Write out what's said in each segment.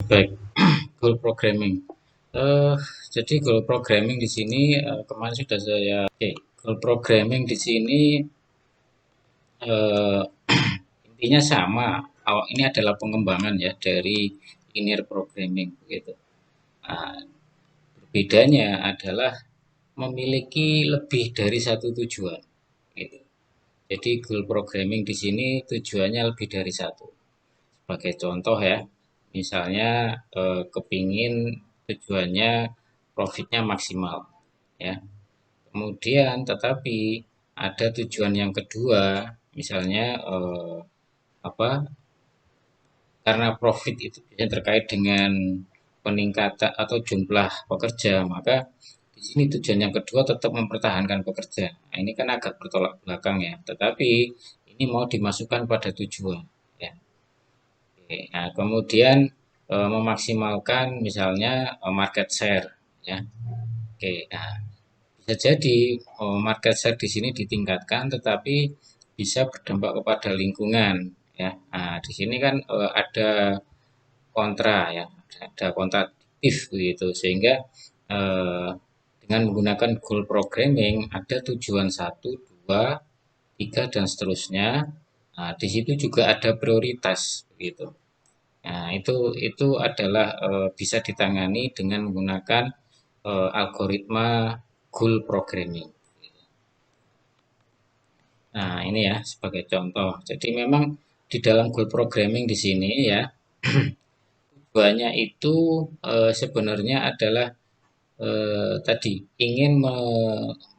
Baik, goal programming. Eh, jadi goal programming di sini kemarin sudah saya. Oke, goal programming di sini eh, intinya sama. Ini adalah pengembangan ya dari linear programming begitu. Nah, bedanya adalah memiliki lebih dari satu tujuan. Gitu. Jadi goal programming di sini tujuannya lebih dari satu. Sebagai contoh ya, misalnya kepingin tujuannya profitnya maksimal ya. Kemudian tetapi ada tujuan yang kedua, misalnya apa? Karena profit itu biasanya terkait dengan peningkatan atau jumlah pekerja, maka di sini tujuan yang kedua tetap mempertahankan pekerja. Nah, ini kan agak bertolak belakang ya, tetapi ini mau dimasukkan pada tujuan ya. Oke, nah, kemudian memaksimalkan misalnya market share ya. Oke, nah, bisa jadi market share di sini ditingkatkan, tetapi bisa berdampak kepada lingkungan ya. Nah, di sini kan ada kontra ya, ada kontradiktif begitu, sehingga eh, dengan menggunakan goal programming ada tujuan satu, dua, tiga dan seterusnya. Nah, di situ juga ada prioritas begitu. Nah, itu adalah bisa ditangani dengan menggunakan algoritma goal programming. Nah, ini ya sebagai contoh. Jadi memang di dalam goal programming di sini ya, tujuannya itu sebenarnya adalah tadi ingin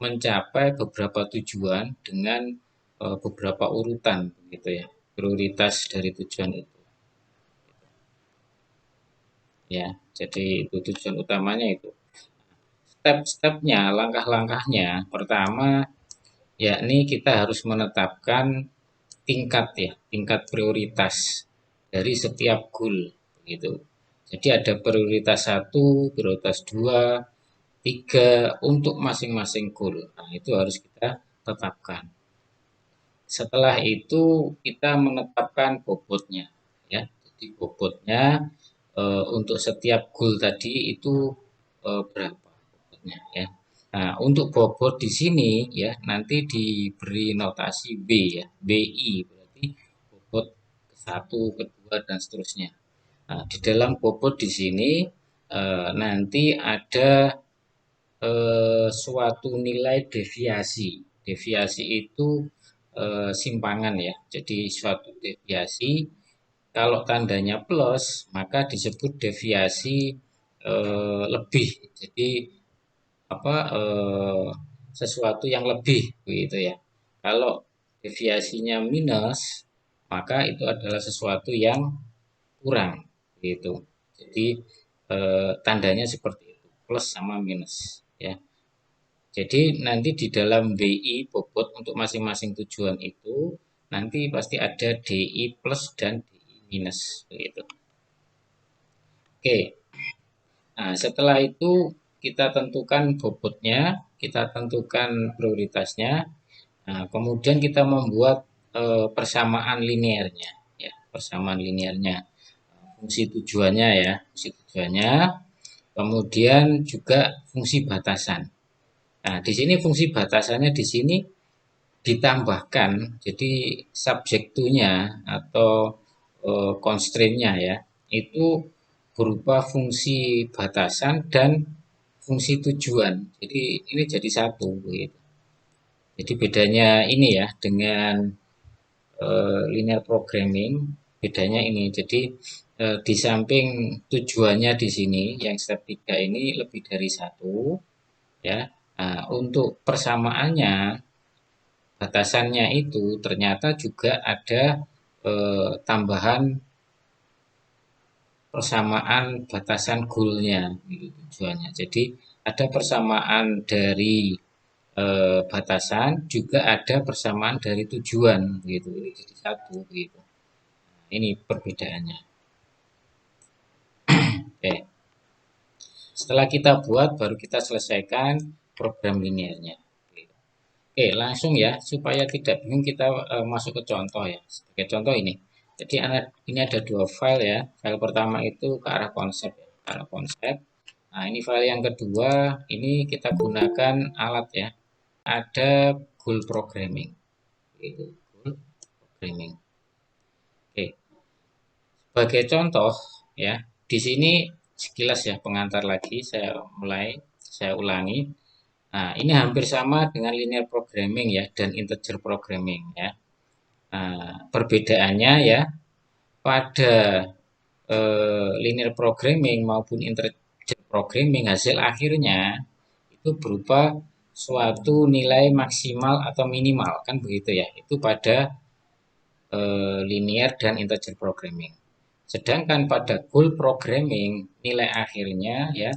mencapai beberapa tujuan dengan beberapa urutan gitu ya. Prioritas dari tujuan itu ya. Jadi itu tujuan utamanya itu. Step-stepnya, langkah-langkahnya, pertama yakni kita harus menetapkan tingkat ya, tingkat prioritas dari setiap goal gitu. Jadi ada prioritas satu, prioritas dua, tiga untuk masing-masing goal. Nah, itu harus kita tetapkan. Setelah itu kita menetapkan bobotnya ya. Jadi bobotnya untuk setiap goal tadi itu berapa bobotnya ya. Nah, untuk bobot di sini ya nanti diberi notasi B ya, BI berarti bobot ke satu, kedua dan seterusnya. Nah, di dalam bobot di sini nanti ada suatu nilai deviasi. Deviasi itu simpangan ya. Jadi suatu deviasi kalau tandanya plus maka disebut deviasi lebih. Jadi apa sesuatu yang lebih begitu ya. Kalau deviasinya minus maka itu adalah sesuatu yang kurang gitu. Jadi tandanya seperti itu, plus sama minus ya. Jadi nanti di dalam BI bobot untuk masing-masing tujuan itu nanti pasti ada DI plus dan DI minus begitu. Oke. Nah, setelah itu kita tentukan bobotnya, kita tentukan prioritasnya. Nah, kemudian kita membuat persamaan linearnya ya, persamaan linearnya. Fungsi tujuannya ya, fungsi tujuannya. Kemudian juga fungsi batasan. Nah, di sini fungsi batasannya di sini ditambahkan, jadi subjek to-nya atau constraint-nya ya, itu berupa fungsi batasan dan fungsi tujuan. Jadi ini jadi satu gitu. Jadi bedanya ini ya dengan linear programming, bedanya ini. Jadi di samping tujuannya di sini yang step 3 ini lebih dari satu ya. Nah, untuk persamaannya batasannya itu ternyata juga ada tambahan persamaan batasan goalnya gitu, tujuannya. Jadi ada persamaan dari batasan, juga ada persamaan dari tujuan gitu. Jadi satu gitu. Ini perbedaannya. Oke. Setelah kita buat baru kita selesaikan program linearnya. Oke, langsung ya supaya tidak bingung kita masuk ke contoh ya. Sebagai contoh ini. Jadi ini ada dua file ya. File pertama itu ke arah konsep, ya, ke arah konsep. Nah, ini file yang kedua, ini kita gunakan alat ya. Ada Goal Programming. Itu Goal Programming. Oke, sebagai contoh ya, di sini sekilas ya pengantar lagi saya ulangi. Nah, ini hampir sama dengan linear programming ya dan integer programming ya. Nah, perbedaannya ya pada linear programming maupun integer programming hasil akhirnya itu berupa suatu nilai maksimal atau minimal kan begitu ya. Itu pada linear dan integer programming. Sedangkan pada goal programming nilai akhirnya ya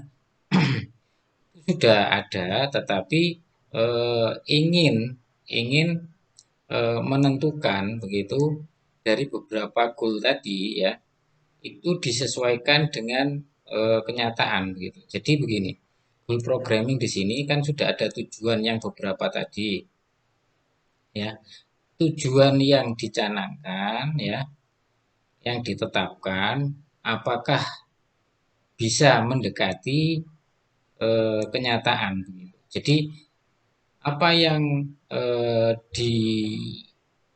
sudah ada, tetapi ingin ingin menentukan begitu dari beberapa goal tadi ya itu disesuaikan dengan kenyataan begitu. Jadi begini, goal programming di sini kan sudah ada tujuan yang beberapa tadi ya. Tujuan yang dicanangkan ya, yang ditetapkan apakah bisa mendekati kenyataan begitu. Jadi apa yang di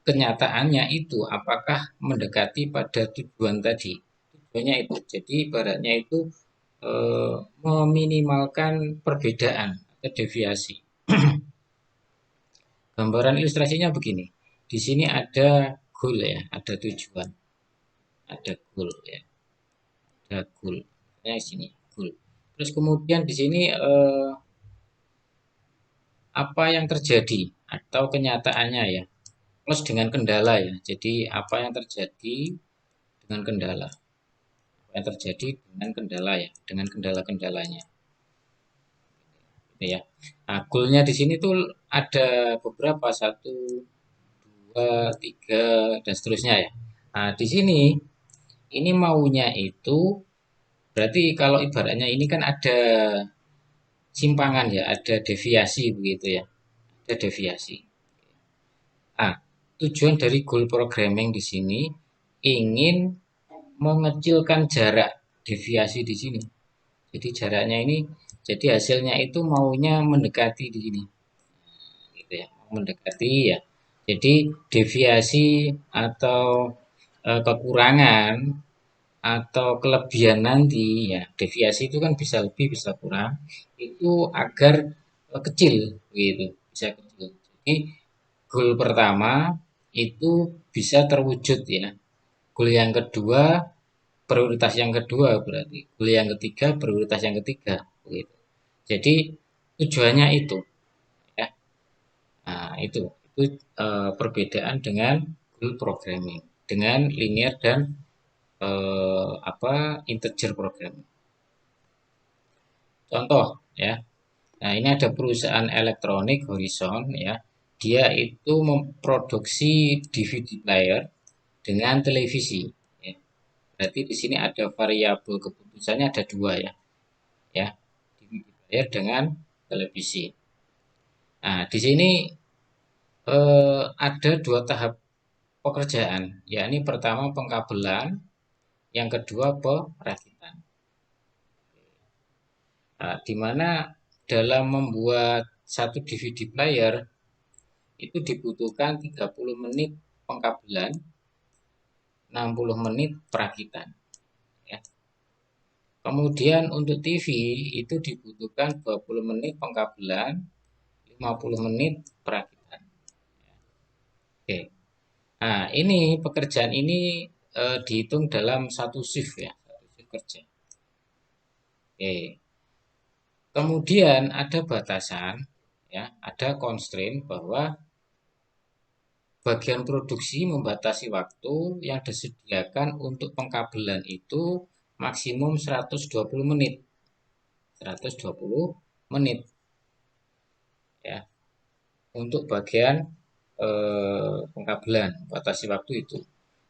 kenyataannya itu apakah mendekati pada tujuan tadi. Tujuannya itu. Jadi ibaratnya itu meminimalkan perbedaan atau deviasi. Gambaran ilustrasinya begini. Di sini ada goal ya, ada tujuan, ada goal ya, ada goal. Nah, di sini goal. Terus kemudian di sini apa yang terjadi atau kenyataannya ya, plus dengan kendala ya. Jadi apa yang terjadi dengan kendala, apa yang terjadi dengan kendala ya, dengan kendala-kendalanya. Ya. Nah, goalnya di sini tuh ada beberapa satu, dua, tiga dan seterusnya ya. Nah, di sini ini maunya itu berarti kalau ibaratnya ini kan ada simpangan ya, ada deviasi begitu ya, ada deviasi. Ah, tujuan dari goal programming di sini ingin mengecilkan jarak deviasi di sini. Jadi jaraknya ini, jadi hasilnya itu maunya mendekati di sini, gitu ya, mendekati ya. Jadi deviasi atau kekurangan atau kelebihan nanti ya deviasi itu kan bisa lebih bisa kurang itu agar kecil gitu bisa kecil. Jadi goal pertama itu bisa terwujud ya. Goal yang kedua prioritas yang kedua berarti goal yang ketiga prioritas yang ketiga gitu. Jadi tujuannya itu ya. Nah, itu perbedaan dengan goal programming dengan linear dan apa integer programming. Contoh ya. Nah, ini ada perusahaan elektronik Horizon ya. Dia itu memproduksi DVD player dengan televisi ya. Berarti di sini ada variabel keputusannya ada dua ya. Ya, DVD player dengan televisi. Nah, di sini ada dua tahap pekerjaan, yakni pertama pengkabelan, yang kedua perakitan. Nah, di mana dalam membuat satu DVD player itu dibutuhkan 30 menit pengkabelan, 60 menit perakitan. Ya. Kemudian untuk TV itu dibutuhkan 20 menit pengkabelan, 50 menit perakitan. Oke. Nah, ini pekerjaan ini dihitung dalam satu shift ya, satu shift kerja. Oke. Kemudian ada batasan, ya, ada constraint bahwa bagian produksi membatasi waktu yang disediakan untuk pengkabelan itu maksimum 120 menit. 120 menit ya untuk bagian pengkabelan batasi waktu itu.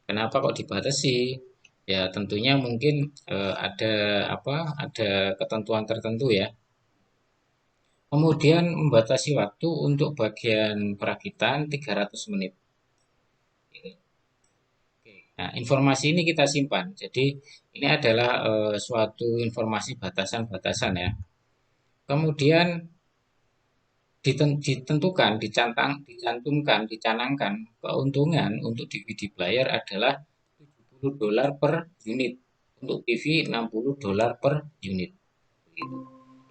Kenapa kok dibatasi? Ya tentunya mungkin ada apa? Ada ketentuan tertentu ya. Kemudian membatasi waktu untuk bagian perakitan 300 menit. Nah, informasi ini kita simpan. Jadi ini adalah suatu informasi batasan-batasan ya. Kemudian ditentukan, dicantumkan, dicanangkan keuntungan untuk DVD player adalah $70 per unit. Untuk TV $60 per unit. Gitu.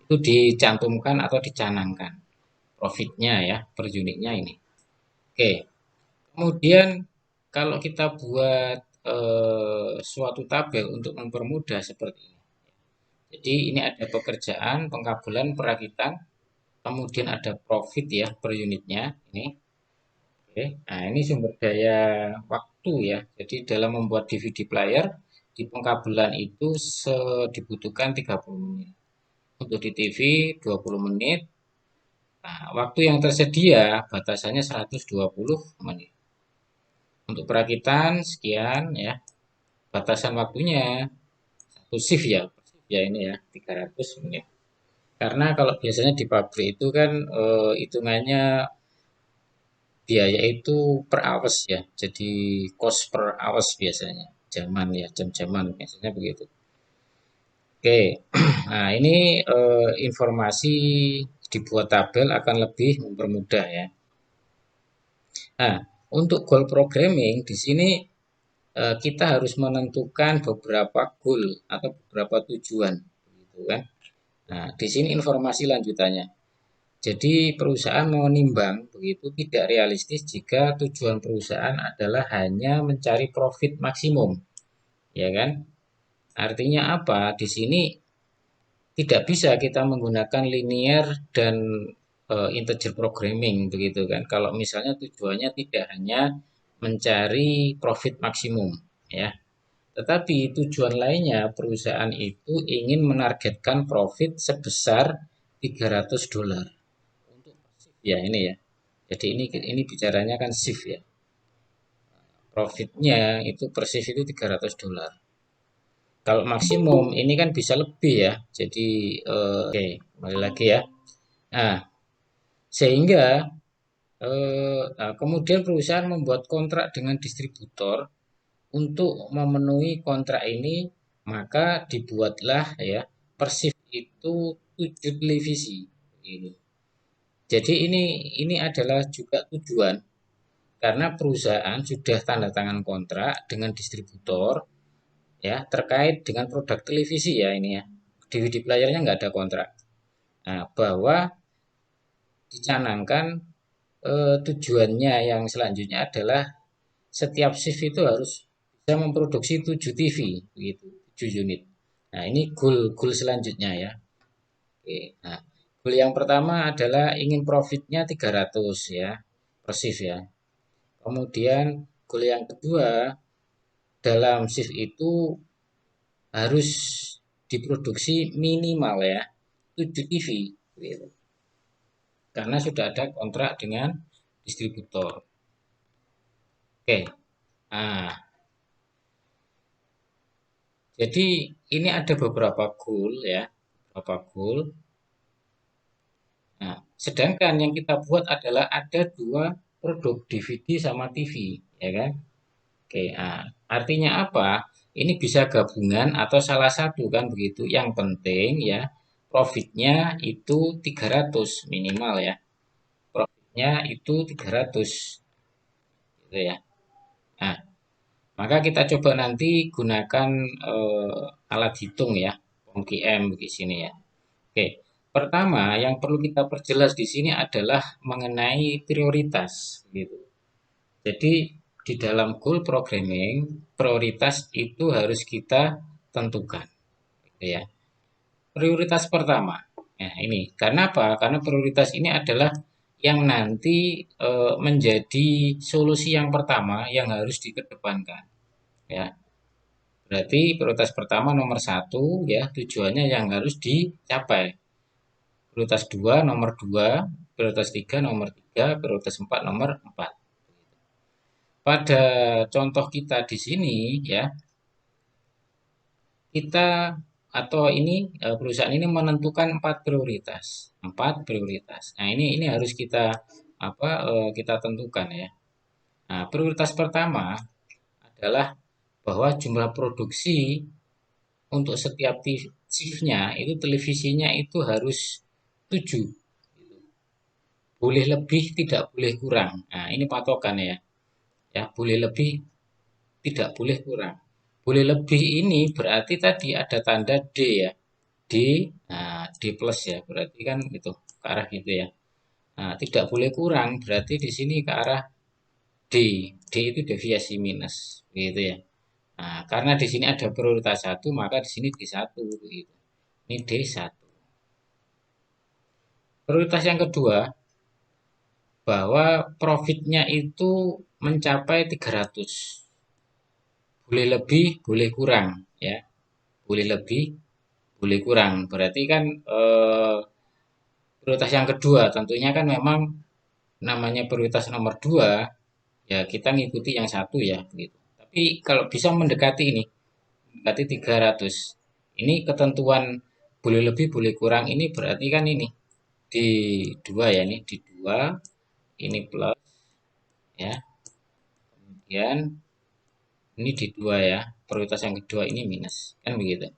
Itu dicantumkan atau dicanangkan profitnya ya per unitnya ini. Oke, kemudian kalau kita buat suatu tabel untuk mempermudah seperti ini. Jadi ini ada pekerjaan, pengkabelan, perakitan, kemudian ada profit ya per unitnya ini. Oke, nah ini sumber daya waktu ya. Jadi dalam membuat DVD player di pengkabelan itu dibutuhkan 30 menit. Untuk di TV 20 menit. Nah, waktu yang tersedia batasannya 120 menit. Untuk perakitan sekian ya. Batasan waktunya satu shift ya. Ya ini ya 300 menit. Karena kalau biasanya di pabrik itu kan hitungannya biaya itu per hours ya. Jadi cost per hours biasanya. Jaman ya, jam-jaman biasanya begitu. Oke, nah ini informasi dibuat tabel akan lebih mempermudah ya. Nah, untuk goal programming di sini kita harus menentukan beberapa goal atau beberapa tujuan, gitu kan. Nah, di sini informasi lanjutannya. Jadi perusahaan menimbang begitu tidak realistis jika tujuan perusahaan adalah hanya mencari profit maksimum, ya kan? Artinya apa? Di sini tidak bisa kita menggunakan linear dan integer programming begitu kan. Kalau misalnya tujuannya tidak hanya mencari profit maksimum, ya. Tetapi tujuan lainnya perusahaan itu ingin menargetkan profit sebesar $300. Untuk ya ini ya. Jadi ini bicaranya kan shift ya. Profitnya itu per shift itu $300. Kalau maksimum ini kan bisa lebih ya. Jadi oke, kembali lagi ya. Nah, sehingga nah, kemudian perusahaan membuat kontrak dengan distributor untuk memenuhi kontrak ini, maka dibuatlah ya per shift itu 7 televisi. Ini. Jadi ini adalah juga tujuan karena perusahaan sudah tanda tangan kontrak dengan distributor ya terkait dengan produk televisi ya ini ya. DVD playernya nggak ada kontrak. Nah, bahwa dicanangkan tujuannya yang selanjutnya adalah setiap shift itu harus bisa memproduksi 7 TV begitu, 7 unit. Nah, ini goal selanjutnya ya. Oke. Nah, goal yang pertama adalah ingin profitnya 300 ya per shift ya. Kemudian goal yang kedua dalam shift itu harus diproduksi minimal ya 7 TV gitu. Karena sudah ada kontrak dengan distributor. Oke. Nah, jadi ini ada beberapa goal ya, beberapa goal. Nah, sedangkan yang kita buat adalah ada dua produk DVD sama TV, ya kan? Oke, nah, artinya apa? Ini bisa gabungan atau salah satu kan begitu. Yang penting ya profitnya itu 300 minimal ya. Profitnya itu 300 gitu ya. Nah, maka kita coba nanti gunakan alat hitung ya, POM-QM di sini ya. Oke, pertama yang perlu kita perjelas di sini adalah mengenai prioritas gitu. Jadi di dalam goal programming prioritas itu harus kita tentukan, gitu ya. Prioritas pertama, ya ini karena apa? Karena prioritas ini adalah yang nanti menjadi solusi yang pertama yang harus dikedepankan, ya. Berarti prioritas pertama nomor satu ya tujuannya yang harus dicapai. Prioritas 2 nomor 2, prioritas 3 nomor 3, prioritas 4 nomor 4. Pada contoh kita di sini ya, kita atau ini perusahaan ini menentukan 4 prioritas. 4 prioritas. Nah, ini harus kita kita tentukan ya. Nah, prioritas pertama adalah bahwa jumlah produksi untuk setiap shiftnya itu televisinya itu harus 7. Boleh lebih, tidak boleh kurang. Nah, ini patokan ya. Ya, boleh lebih, tidak boleh kurang. Boleh lebih ini berarti tadi ada tanda D ya. D, nah, D plus ya. Berarti kan itu ke arah gitu ya. Nah, tidak boleh kurang berarti di sini ke arah D. D itu deviasi minus, gitu ya. Nah, karena di sini ada prioritas satu, maka di sini D1 gitu. Ini D1. Prioritas yang kedua, bahwa profitnya itu mencapai 300. Boleh lebih, boleh kurang ya. Boleh lebih, boleh kurang. Berarti kan prioritas yang kedua tentunya kan memang namanya prioritas nomor 2 ya kita ngikuti yang satu ya begitu. Tapi kalau bisa mendekati ini, mendekati 300. Ini ketentuan boleh lebih, boleh kurang ini berarti kan ini di 2 ya, ini di 2, ini plus ya. Kemudian ini di 2 ya. Prioritas yang kedua ini minus. Kan begitu.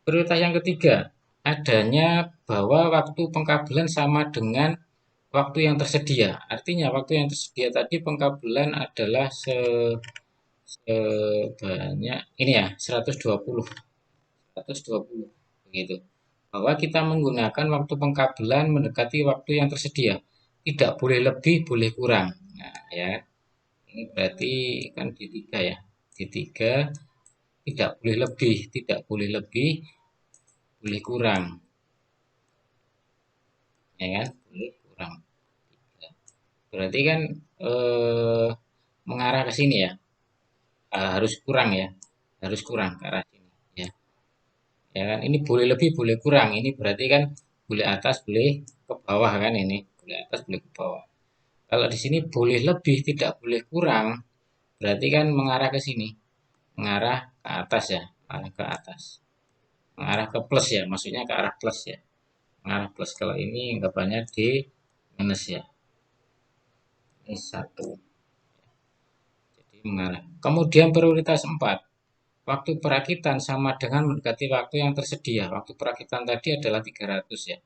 Prioritas yang ketiga, adanya bahwa waktu pengkabelan sama dengan waktu yang tersedia. Artinya waktu yang tersedia tadi pengkabelan adalah sebanyak ini ya, 120. 120 begitu. Bahwa kita menggunakan waktu pengkabelan mendekati waktu yang tersedia. Tidak boleh lebih, boleh kurang. Nah, ya. Ini berarti kan di 3 ya. Di 3 tidak boleh lebih, tidak boleh lebih, boleh kurang. Ya kan? Boleh kurang. Berarti kan eh, mengarah ke sini ya. Harus kurang ya. Harus kurang ke arah sini ya. Ya kan? Ini boleh lebih, boleh kurang. Ini berarti kan boleh atas, boleh ke bawah kan ini. Boleh atas, boleh ke bawah. Kalau di sini boleh lebih, tidak boleh kurang. Berarti kan mengarah ke sini. Mengarah ke atas ya. Mengarah ke atas. Mengarah ke plus ya. Maksudnya ke arah plus ya. Mengarah plus. Kalau ini anggapannya D minus ya. Ini 1. Jadi mengarah. Kemudian prioritas 4. Waktu perakitan sama dengan mendekati waktu yang tersedia. Waktu perakitan tadi adalah 300 ya.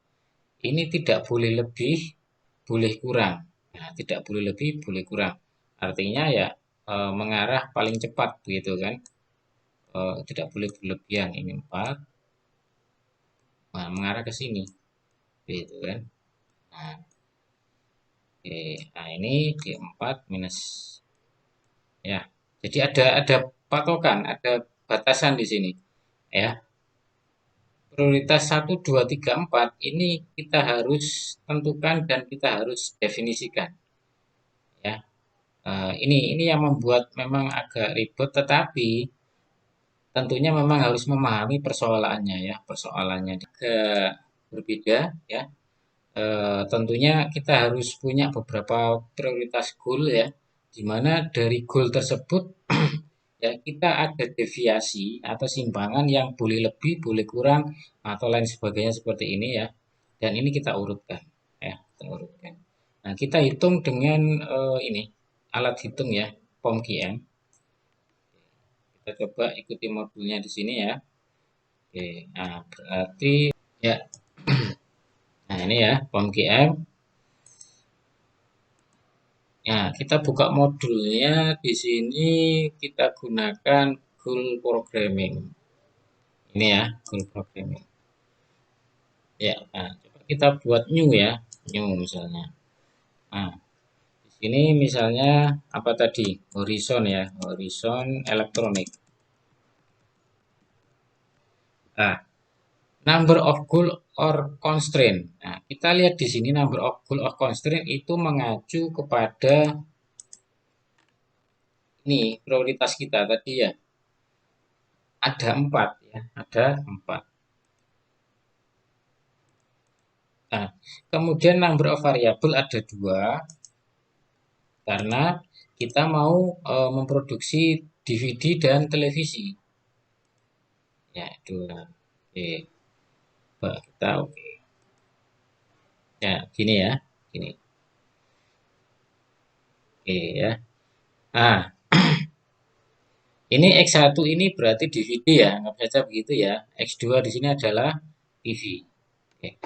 Ini tidak boleh lebih, boleh kurang. Nah, tidak boleh lebih, boleh kurang. Artinya ya mengarah paling cepat begitu kan. Tidak boleh berlebihan. Ini 4. Nah, mengarah ke sini. Begitu kan. Nah, oke. Nah, ini di 4 minus ya. Jadi ada patokan, ada batasan di sini ya. Prioritas 1, 2, 3, 4 ini kita harus tentukan dan kita harus definisikan ya. Ini yang membuat memang agak ribet tetapi tentunya memang harus memahami persoalannya ya, persoalannya agak berbeda ya. Tentunya kita harus punya beberapa prioritas goal ya, di mana dari goal tersebut ya kita ada deviasi atau simpangan yang boleh lebih, boleh kurang atau lain sebagainya seperti ini ya. Dan ini kita urutkan ya, kita urutkan. Nah, kita hitung dengan ini alat hitung ya, POMQM. Kita coba ikuti modulnya di sini ya. Oke, nah berarti ya, nah ini ya POMQM. Nah, kita buka modulnya di sini kita gunakan Goal Programming. Ini ya, Goal Programming. Ya, nah, coba kita buat new ya, new misalnya. Nah, di sini misalnya apa tadi? Horizon ya, Horizon Elektronik. Nah, number of goal or constraint. Nah, kita lihat di sini number of goal or constraint itu mengacu kepada ini prioritas kita tadi ya. Ada 4 ya, ada 4. Nah, kemudian number of variable ada 2 karena kita mau memproduksi DVD dan televisi. Ya, 2. Oke, kita oke. Ya, gini ya, gini. Oke ya. Nah, Ini X1 ini berarti DVD ya, anggap saja begitu ya. X2 di sini adalah TV. Oke.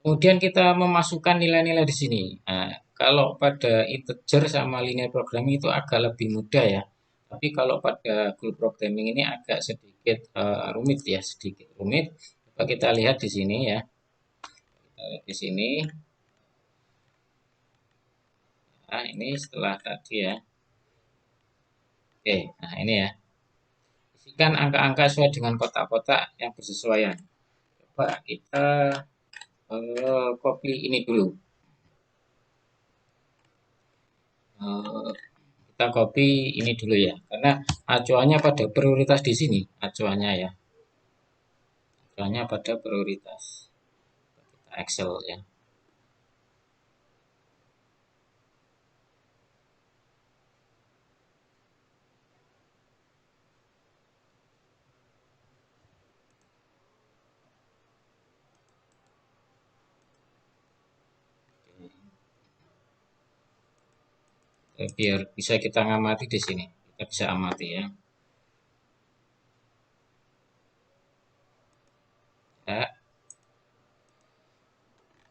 Kemudian kita memasukkan nilai-nilai di sini. Nah, kalau pada integer sama linear programming itu agak lebih mudah ya. Tapi kalau pada group programming ini agak sedikit rumit ya, sedikit rumit. Coba kita lihat di sini ya. Kita lihat di sini. Nah, ini setelah tadi ya. Oke, nah ini ya. Isikan angka-angka sesuai dengan kotak-kotak yang bersesuaian. Coba kita copy ini dulu. Eh, kita copy ini dulu ya, karena acuannya pada prioritas di sini, acuannya ya, acuannya pada prioritas. Kita Excel ya. Biar bisa kita ngamati di sini, kita bisa amati ya. Ya,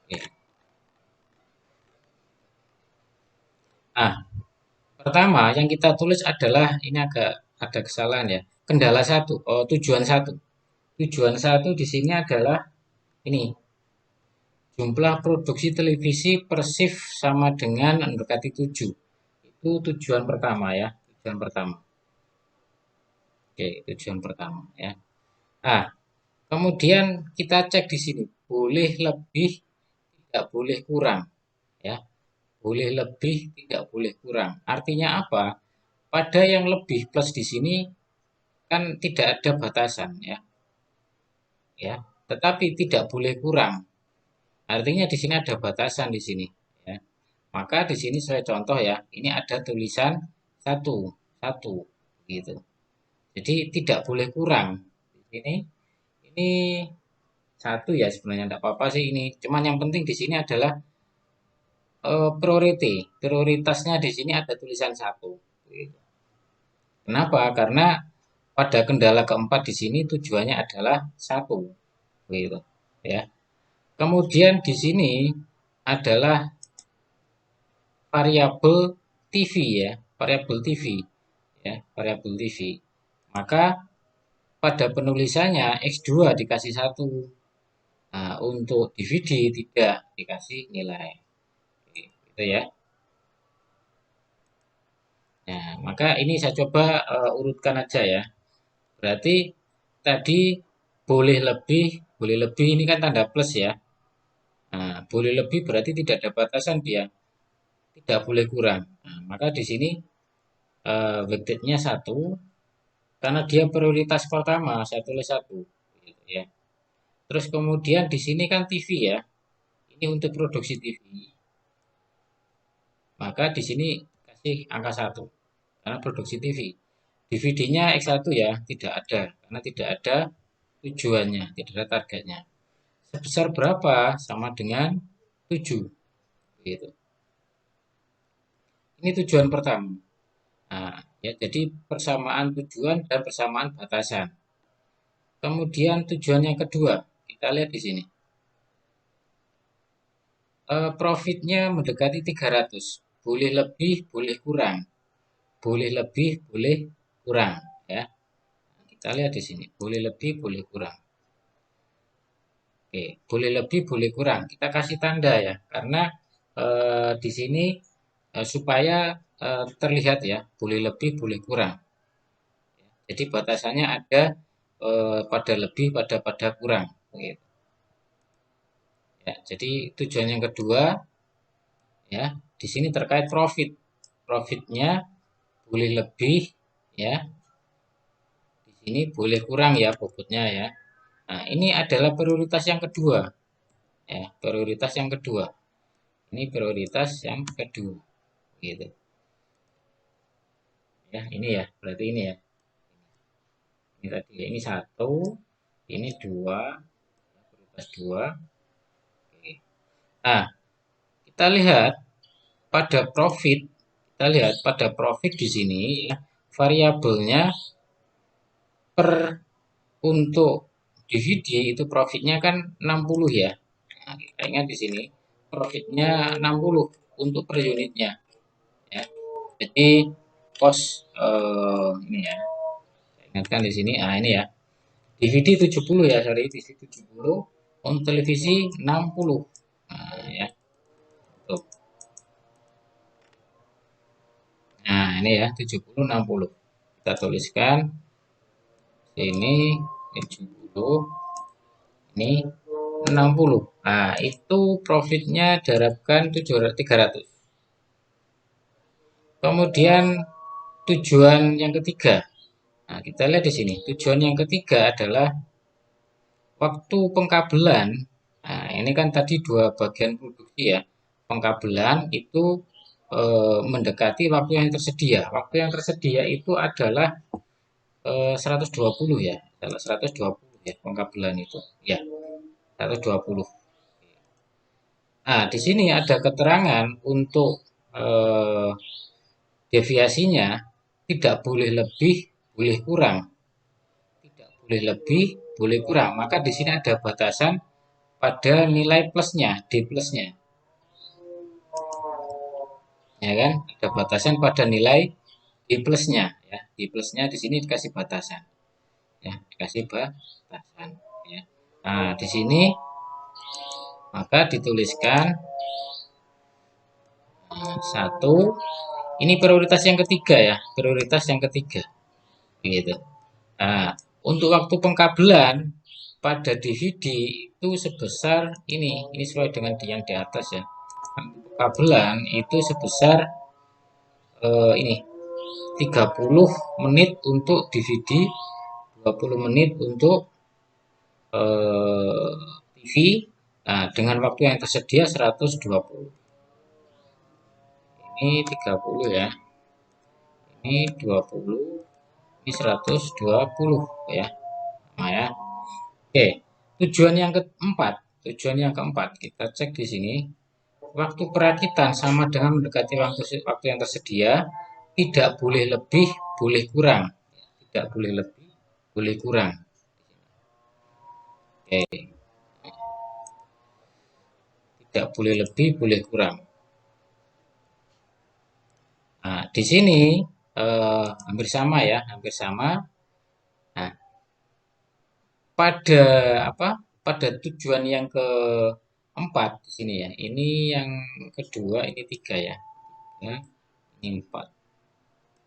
oke. Ah, pertama yang kita tulis adalah ini agak ada kesalahan ya. Kendala satu, oh, tujuan satu. Tujuan satu di sini adalah ini jumlah produksi televisi per shift sama dengan mendekati 7. Itu tujuan pertama ya, tujuan pertama. Oke, tujuan pertama ya. Nah, kemudian kita cek di sini, boleh lebih, tidak boleh kurang ya. Boleh lebih, tidak boleh kurang. Artinya apa? Pada yang lebih plus di sini kan tidak ada batasan ya, ya. Tetapi tidak boleh kurang. Artinya di sini ada batasan di sini ya. Maka di sini saya contoh ya, ini ada tulisan satu, satu gitu. Jadi tidak boleh kurang. Di sini ini satu ya sebenarnya tidak apa-apa sih ini. Cuman yang penting di sini adalah priority. Prioritasnya di sini ada tulisan satu. Gitu. Kenapa? Karena pada kendala keempat di sini tujuannya adalah satu. Gitu. Ya. Kemudian di sini adalah variabel TV ya, variabel TV ya, variabel TV. Maka pada penulisannya X2 dikasih satu. Nah, untuk DVD tidak dikasih nilai. Gitu ya. Nah, maka ini saya coba urutkan aja ya. Berarti tadi boleh lebih ini kan tanda plus ya. Nah, boleh lebih berarti tidak ada batasan dia, tidak boleh kurang. Nah, maka di sini weighted-nya satu, karena dia prioritas pertama, saya tulis satu. Gitu ya. Terus kemudian di sini kan TV ya, ini untuk produksi TV. Maka di sini kasih angka satu, karena produksi TV. DVD-nya X1 ya, tidak ada, karena tidak ada tujuannya, tidak ada targetnya. Sebesar berapa? Sama dengan 7. Gitu. Ini tujuan pertama. Nah, ya, jadi persamaan tujuan dan persamaan batasan. Kemudian tujuan yang kedua, kita lihat di sini. Profitnya mendekati 300. Boleh lebih, boleh kurang. Boleh lebih, boleh kurang. Ya, kita lihat di sini. Boleh lebih, boleh kurang. Oke, boleh lebih, boleh kurang. Kita kasih tanda ya, karena di sini supaya terlihat ya, boleh lebih, boleh kurang. Jadi batasannya ada pada lebih, pada kurang. Gitu. Ya, jadi tujuan yang kedua ya, di sini terkait profit. Profitnya boleh lebih ya, di sini boleh kurang ya bobotnya ya. Nah, ini adalah prioritas yang kedua ya, prioritas yang kedua. Ini prioritas yang kedua gitu. Ya, ini ya, berarti ini ya. Ini tadi ya, ini satu, ini dua, prioritas dua. Oke. Nah, kita lihat pada profit, kita lihat pada profit di sini ya, variabelnya per untuk DVD itu profitnya kan 60 ya. Nah, kita ingat di sini profitnya 60 untuk per unitnya ya. Jadi cost ini ya. Saya ingatkan di sini. Ah ini ya. DVD 70 ya, sorry, DVD 70 untuk televisi 60. Nah, ya. Tuh. Nah, ini ya 70 60. Kita tuliskan sini 70, ini 60. Nah, itu profitnya diharapkan 300. Kemudian tujuan yang ketiga. Nah, kita lihat di sini. Tujuan yang ketiga adalah waktu pengkabelan. Nah, ini kan tadi dua bagian produksi ya. Pengkabelan itu mendekati waktu yang tersedia. Waktu yang tersedia itu adalah 120 ya. Adalah 120 ya pengkabelan itu. Ya, 120. Nah, di sini ada keterangan untuk eh, deviasinya tidak boleh lebih, boleh kurang. Tidak boleh lebih, boleh kurang. Maka di sini ada batasan pada nilai plusnya, D plusnya. Ya kan? Ada batasan pada nilai D plusnya ya. D plusnya di sini dikasih batasan. Ya, dikasih batasan ya. Nah, di sini maka dituliskan satu, ini prioritas yang ketiga ya, prioritas yang ketiga gitu. Nah, untuk waktu pengkabelan pada DVD itu sebesar ini sesuai dengan yang di atas ya. Pengkabelan itu sebesar ini 30 menit untuk DVD, 20 menit untuk TV. Nah, dengan waktu yang tersedia 120. Ini 30 ya. Ini 20, ini 120 ya. Nah ya. Oke, tujuan yang keempat, kita cek di sini. Waktu perakitan sama dengan mendekati waktu yang tersedia, tidak boleh lebih, boleh kurang. Tidak boleh lebih, boleh kurang. Oke, tidak boleh lebih, boleh kurang. Nah, di sini hampir sama ya, hampir sama. Nah, pada apa? Pada tujuan yang keempat di sini ya. Ini yang kedua, ini tiga ya. Ya, ini empat,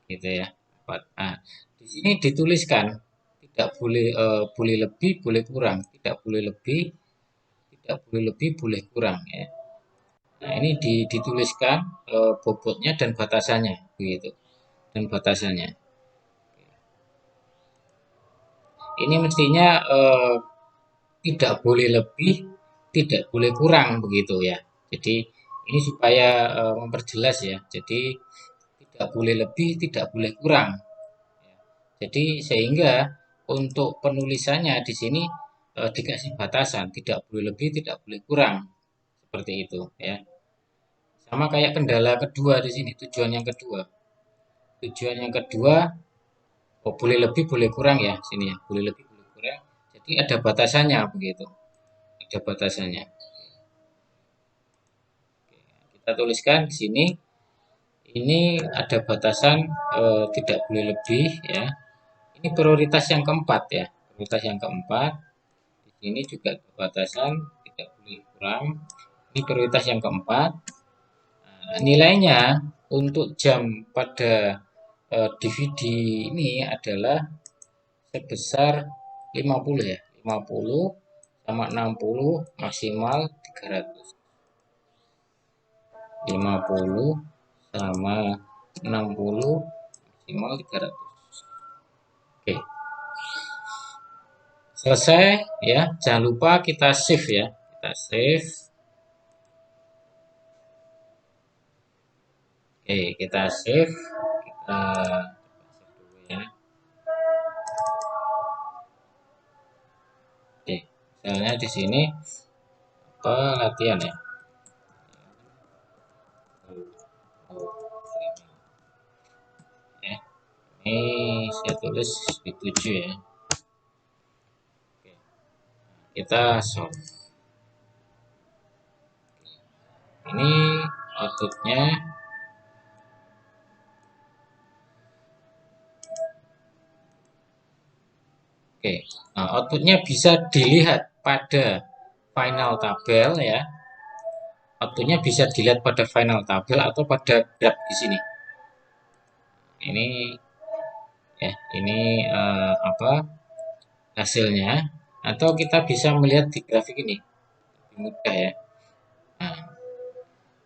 gitu ya. Empat. Nah, di sini dituliskan tidak boleh boleh lebih, boleh kurang. Tidak boleh lebih, tidak boleh lebih, boleh kurang ya. Nah, ini dituliskan bobotnya dan batasannya, begitu. Dan batasannya. Ini mestinya tidak boleh lebih, tidak boleh kurang begitu ya. Jadi ini supaya memperjelas ya. Jadi tidak boleh lebih, tidak boleh kurang. Jadi sehingga untuk penulisannya di sini dikasih batasan, tidak boleh lebih, tidak boleh kurang. Seperti itu ya. Sama kayak kendala kedua di sini, tujuan yang kedua. Tujuan yang kedua, oh, boleh lebih, boleh kurang ya sini ya. Boleh lebih, boleh kurang. Jadi ada batasannya begitu. Ada batasannya. Kita tuliskan di sini ini ada batasan tidak boleh lebih ya. Ini prioritas yang keempat ya. Prioritas yang keempat. Di sini juga batasan tidak boleh kurang. Ini prioritas yang keempat. Nah, nilainya untuk jam pada DVD ini adalah sebesar 50 ya. 50 sama 60 maksimal 300. 50 sama 60 maksimal 300. Oke, selesai ya. Jangan lupa kita save ya. Kita save. Oke, kita save. Kita save dulu ya. Oke, misalnya di sini apa latihan ya. Ya, ini saya tulis di 7 ya. Kita solve. Ini outputnya. Oke, nah outputnya bisa dilihat pada final tabel ya. Outputnya bisa dilihat pada final tabel atau pada graf di sini. Ini ya, ini apa hasilnya? Atau kita bisa melihat di grafik ini, lebih mudah ya. Nah,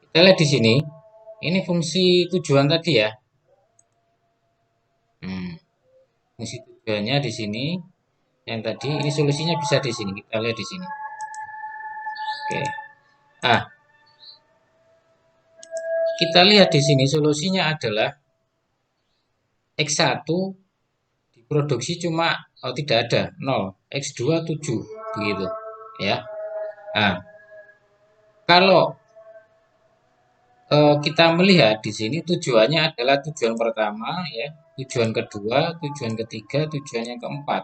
kita lihat di sini. Ini fungsi tujuan tadi ya. Fungsi tujuannya di sini. Yang tadi ini solusinya bisa di sini. Kita lihat di sini. Oke. Ah, kita lihat di sini solusinya adalah X1 diproduksi cuma tidak ada 0, X2 7 begitu ya. Nah, kalau kita melihat di sini tujuannya adalah tujuan pertama ya, tujuan kedua, tujuan ketiga, tujuan yang keempat.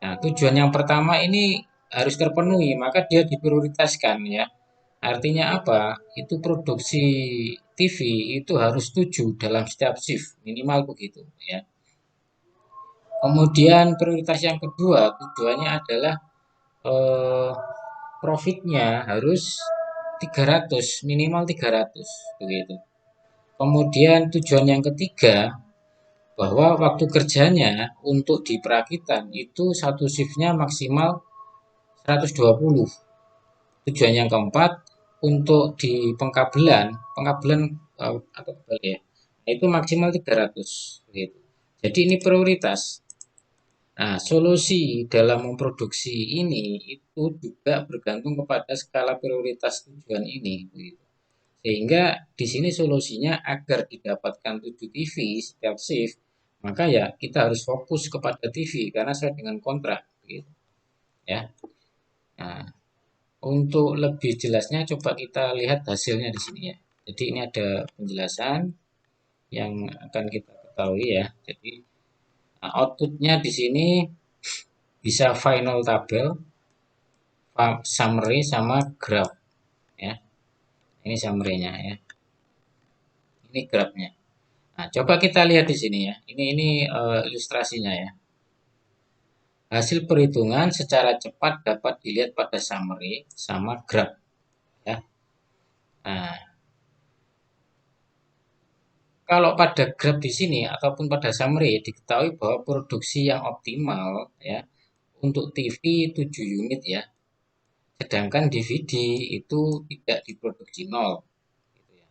Nah, tujuan yang pertama ini harus terpenuhi, maka dia diprioritaskan ya. Artinya apa? Itu produksi TV itu harus 7 dalam setiap shift, minimal begitu ya. Kemudian prioritas yang kedua tujuannya adalah eh, profitnya harus 300, minimal 300 begitu. Kemudian tujuan yang ketiga bahwa waktu kerjanya untuk di perakitan itu satu shiftnya maksimal 120. Tujuan yang keempat untuk di pengkabelan, pengkabelan atau kebalik ya, itu maksimal 300 gitu. Jadi ini prioritas. Nah, solusi dalam memproduksi ini itu juga bergantung kepada skala prioritas tujuan ini gitu. Sehingga di sini solusinya agar didapatkan 7 TV setiap shift, maka ya kita harus fokus kepada TV karena sesuai dengan kontrak gitu ya. Nah, untuk lebih jelasnya coba kita lihat hasilnya di sini ya. Jadi ini ada penjelasan yang akan kita ketahui ya. Jadi outputnya di sini bisa final tabel, summary sama graph ya. Ini summary-nya ya. Ini graph-nya. Nah, coba kita lihat di sini ya. Ini ilustrasinya ya. Hasil perhitungan secara cepat dapat dilihat pada summary sama graph ya. Nah, kalau pada graph di sini ataupun pada summary diketahui bahwa produksi yang optimal ya untuk TV 7 unit ya. Sedangkan DVD itu tidak diproduksi nol gitu ya.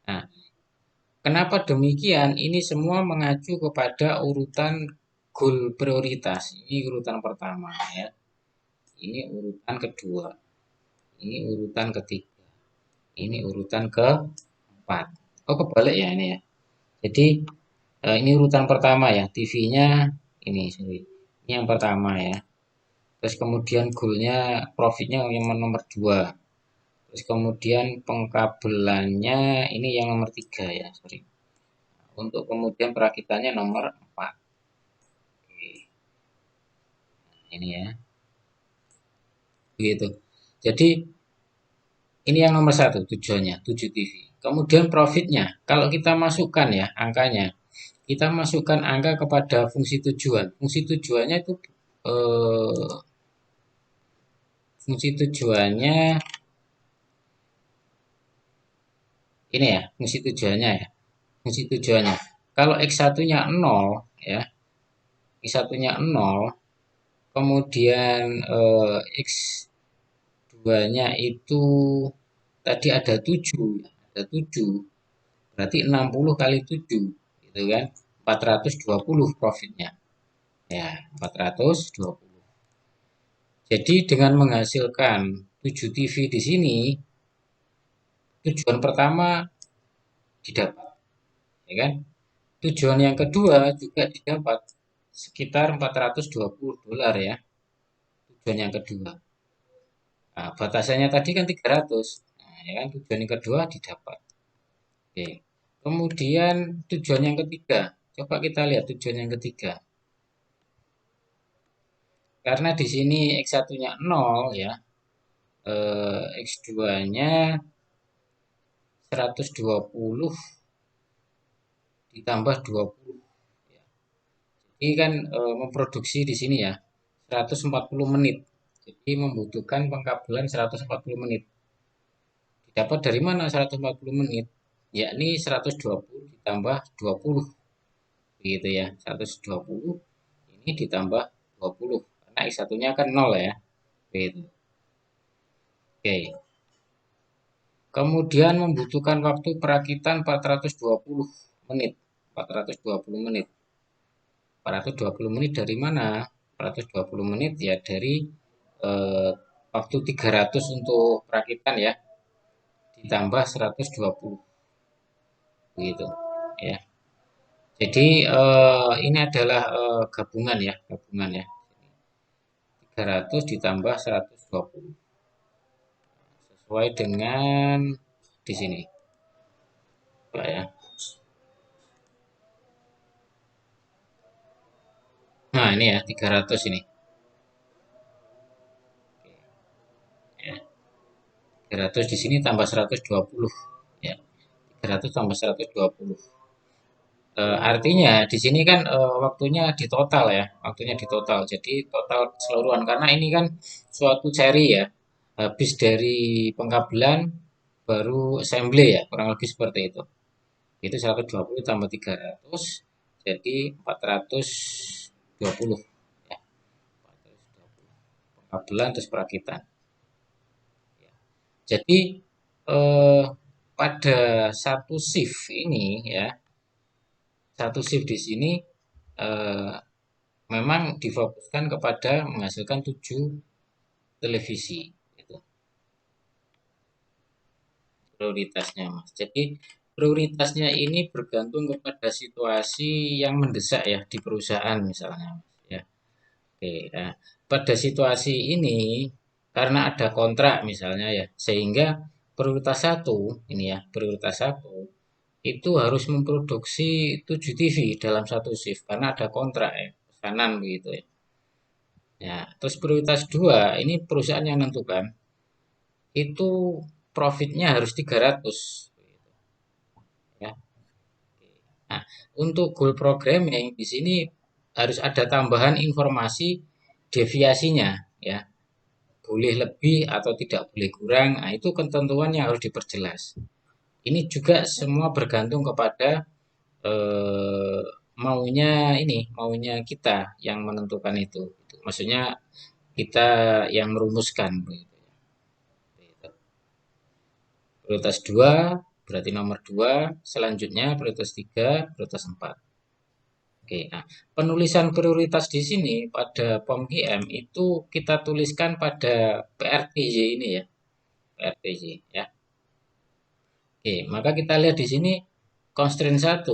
Nah, kenapa demikian? Ini semua mengacu kepada urutan goal prioritas. Ini urutan pertama ya. Ini urutan kedua. Ini urutan ketiga. Ini urutan keempat. Oh, kebalik ya ini ya. Jadi ini urutan pertama ya. TV-nya ini, sorry. Ini yang pertama ya. Terus kemudian goalnya profitnya yang nomor 2. Terus kemudian pengkabelannya ini yang nomor 3 ya, sorry. Untuk kemudian perakitannya nomor 4. Oke. Nah, ini ya. Begitu. Jadi ini yang nomor 1 tujuannya, 7 TV. Kemudian profitnya, kalau kita masukkan ya angkanya, kita masukkan angka kepada fungsi tujuan. Fungsi tujuannya itu eh, fungsi tujuannya ini ya, fungsi tujuannya ya. Fungsi tujuannya. Kalau X1-nya 0 ya, X1-nya 0, kemudian X2-nya itu tadi ada 7, ada 7. Berarti 60 kali 7 gitu kan. 420 profitnya. Ya, 420. Jadi dengan menghasilkan 7 TV di sini, tujuan pertama didapat, ya kan? Tujuan yang kedua juga didapat sekitar 420 dolar ya. Tujuan yang kedua. Nah, batasannya tadi kan 300. Nah, ya kan tujuan yang kedua didapat. Oke. Kemudian tujuan yang ketiga. Coba kita lihat tujuan yang ketiga. Karena di sini X1-nya 0 ya, X2-nya 120 ditambah 20. Ya. Jadi kan memproduksi di sini ya 140 menit. Jadi membutuhkan pengkabelan 140 menit. Didapat dari mana 140 menit? Yakni 120 ditambah 20. Begitu ya. 120 ini ditambah 20. Karena X1-nya kan 0 ya. Begitu. Oke. Kemudian membutuhkan waktu perakitan 420 menit. 420 menit. 420 menit dari mana? 420 menit ya dari waktu 300 untuk perakitan ya, ditambah 120 begitu ya. Jadi ini adalah gabungan ya, gabungan ya. 300 ditambah 120 sesuai dengan di sini. Pak ya. Nah, ini ya 300 ini. Ya, 300 di sini tambah 120 ya. 300 tambah 120. Artinya di sini kan waktunya di total ya, waktunya di total. Jadi total keseluruhan karena ini kan suatu seri ya. Habis dari pengkabelan baru assembly ya, kurang lebih seperti itu. Itu 120 tambah 300 jadi 420 ya. 420. Pengkabelan terus perakitan. Ya. Jadi pada satu shift ini ya, satu shift di sini eh, memang difokuskan kepada menghasilkan 7 televisi itu prioritasnya Mas. Jadi prioritasnya ini bergantung kepada situasi yang mendesak ya di perusahaan misalnya Mas ya. Oke, nah, pada situasi ini karena ada kontrak misalnya ya, sehingga prioritas satu ini ya, prioritas satu itu harus memproduksi 7 TV dalam satu shift karena ada kontrak ya, pesanan begitu ya. Ya, terus prioritas dua, ini perusahaan yang menentukan itu profitnya harus 300 ya. Nah, untuk goal programming di sini harus ada tambahan informasi deviasinya ya. Boleh lebih atau tidak boleh kurang. Nah, itu ketentuan yang harus diperjelas. Ini juga semua bergantung kepada eh, maunya kita yang menentukan itu. Maksudnya kita yang merumuskan begitu. Prioritas 2 berarti nomor 2, selanjutnya prioritas 3, prioritas 4. Oke, nah penulisan prioritas di sini pada POM-QM itu kita tuliskan pada PRTJ ini ya, PRTJ ya. Oke, maka kita lihat di sini constraint 1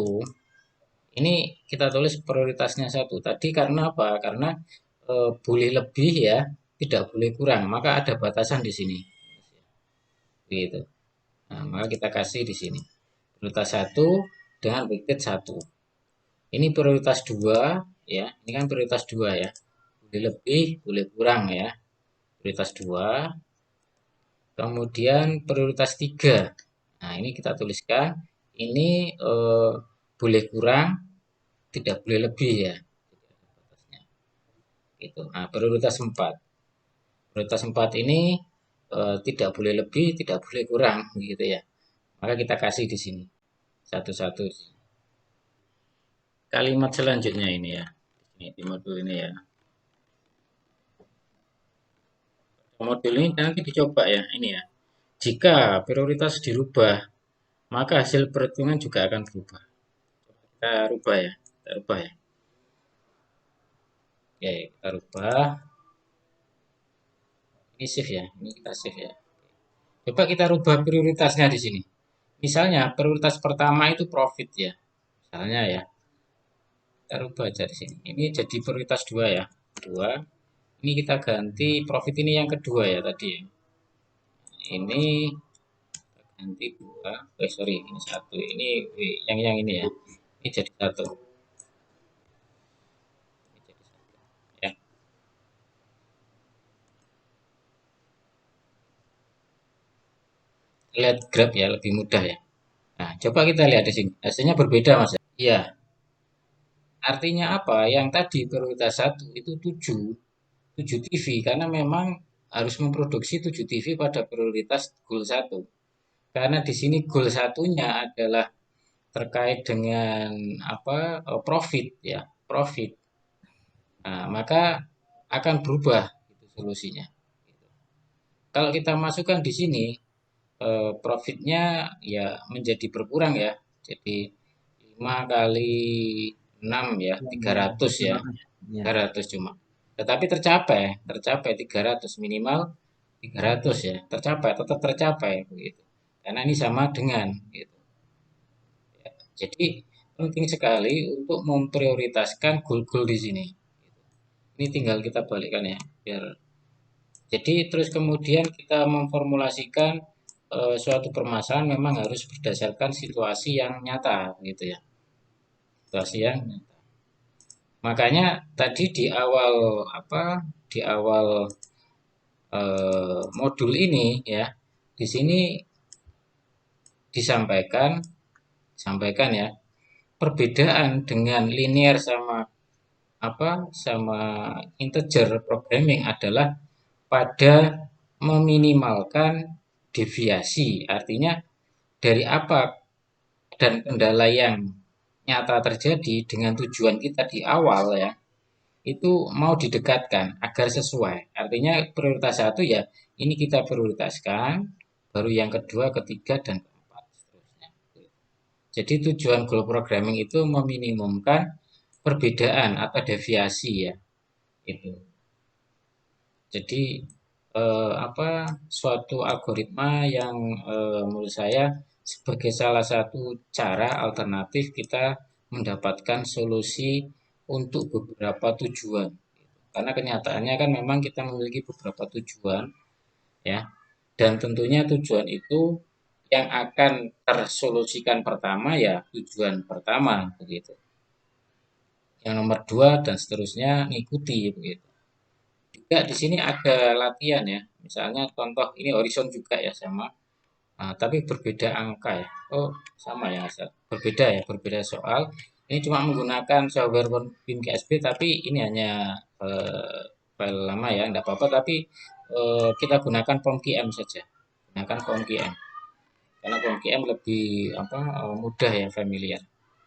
ini kita tulis prioritasnya 1. Tadi karena apa? Karena boleh lebih ya, tidak boleh kurang. Maka ada batasan di sini. Gitu. Nah, maka kita kasih di sini. Prioritas 1 dengan weighted 1. Ini prioritas 2 ya. Ini kan prioritas 2 ya. Boleh lebih, boleh kurang ya. Prioritas 2. Kemudian prioritas 3. Nah, ini kita tuliskan. Ini boleh kurang, tidak boleh lebih ya. Gitu. Nah, prioritas 4. Prioritas 4 ini tidak boleh lebih, tidak boleh kurang gitu ya. Maka kita kasih di sini satu-satu. Kalimat selanjutnya ini ya. Ini di modul ini ya. Modul ini nanti dicoba ya, ini ya. Jika prioritas dirubah, maka hasil perhitungan juga akan berubah. Kita rubah ya, kita rubah ya. Oke, kita rubah. Ini save ya, ini kita save ya. Coba kita rubah prioritasnya di sini. Misalnya prioritas pertama itu profit ya. Misalnya ya, kita rubah aja di sini. Ini jadi prioritas 2 ya. 2. Ini kita ganti profit ini yang kedua ya tadi. Ini ganti 2. Sorry, ini 1. Ini yang ini ya. Ini jadi 1. Ini jadi 1. Ya. lihat grab ya, lebih mudah ya. Nah, coba kita lihat di sini. Hasilnya berbeda, Mas. Iya, artinya apa? Yang tadi prioritas satu itu 7 TV karena memang harus memproduksi 7 TV pada prioritas goal satu. Karena di sini goal satunya adalah terkait dengan apa? Profit ya, profit. Nah, maka akan berubah itu solusinya. Kalau kita masukkan di sini profitnya ya menjadi berkurang ya. Jadi 5 kali 6 ya, tiga Ya, ratus ya. ya, 300 cuma. Tetapi tercapai, tercapai 300 minimal 300 ya. Tercapai, tetap tercapai begitu. Karena ini sama dengan gitu. Jadi penting sekali untuk memprioritaskan goal-goal di sini. Ini tinggal kita balikkan ya, biar jadi terus kemudian kita memformulasikan suatu permasalahan memang harus berdasarkan situasi yang nyata gitu ya. Situasi yang nyata. Makanya tadi di awal apa di awal modul ini ya, di sini disampaikan sampaikan ya, perbedaan dengan linear sama apa sama integer programming adalah pada meminimalkan deviasi. Artinya dari apa dan kendala yang nyata terjadi dengan tujuan kita di awal ya, itu mau didekatkan agar sesuai. Artinya prioritas satu ya ini kita prioritaskan, baru yang kedua, ketiga, dan keempat seterusnya. Jadi tujuan goal programming itu meminimumkan perbedaan atau deviasi ya. Itu. Jadi apa suatu algoritma yang menurut saya sebagai salah satu cara alternatif kita mendapatkan solusi untuk beberapa tujuan. Karena kenyataannya kan memang kita memiliki beberapa tujuan ya. Dan tentunya tujuan itu yang akan tersolusikan pertama ya tujuan pertama begitu. Yang nomor dua dan seterusnya ngikuti begitu. Juga di sini ada latihan ya. Misalnya contoh ini horizon juga ya sama. Nah, tapi berbeda angka ya. Oh, sama ya. Berbeda ya, berbeda soal. Ini cuma menggunakan software WinKSB tapi ini hanya eh, file lama ya, enggak apa-apa tapi kita gunakan POM-QM saja. Gunakan POM-QM. Karena POM-QM lebih apa mudah ya, familiar.